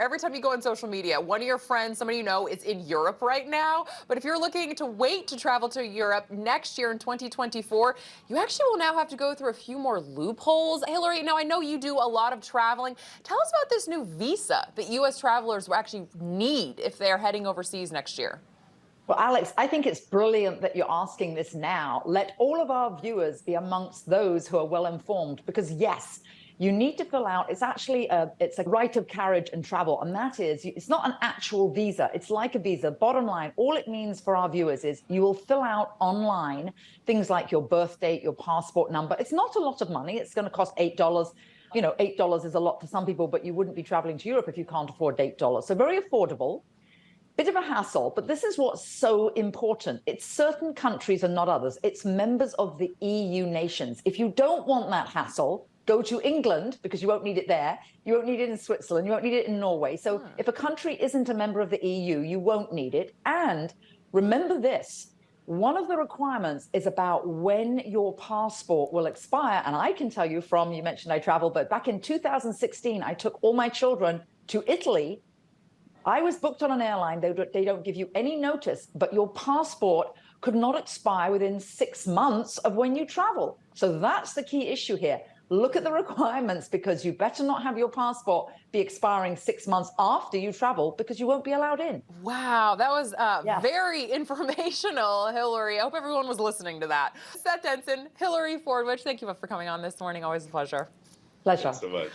Every time you go on social media, one of your friends, somebody you know, is in Europe right now. But if you're looking to wait to travel to Europe next year in 2024, you actually will now have to go through a few more loopholes. Hillary, now I know you do a lot of traveling. Tell us about this new visa that U.S. travelers will actually need if they're heading overseas next year. Well, Alex, I think it's brilliant that you're asking this now. Let all of our viewers be amongst those who are well informed, because yes, you need to fill out. It's a right of carriage and travel, and that is, it's not an actual visa. It's like a visa. Bottom line, all it means for our viewers is you will fill out online things like your birth date, your passport number. It's not a lot of money. It's going to cost $8. You know, $8 is a lot for some people, but you wouldn't be traveling to Europe if you can't afford $8. So very affordable. Bit of a hassle, but this is what's so important. It's certain countries and not others. It's members of the EU nations. If you don't want that hassle, go to England, because you won't need it there. You won't need it in Switzerland. You won't need it in Norway. So if a country isn't a member of the EU, you won't need it. And remember this, one of the requirements is about when your passport will expire. And I can tell you from, you mentioned I travel, but back in 2016, I took all my children to Italy. I was booked on an airline. They don't give you any notice, but your passport could not expire within 6 months of when you travel. So that's the key issue here. Look at the requirements, because you better not have your passport be expiring 6 months after you travel, because you won't be allowed in. Wow, that was Yes. very informational, Hillary. I hope everyone was listening to that. Seth Denson, Hillary Fordwich, thank you for coming on this morning. Always a pleasure. Pleasure. Thanks so much.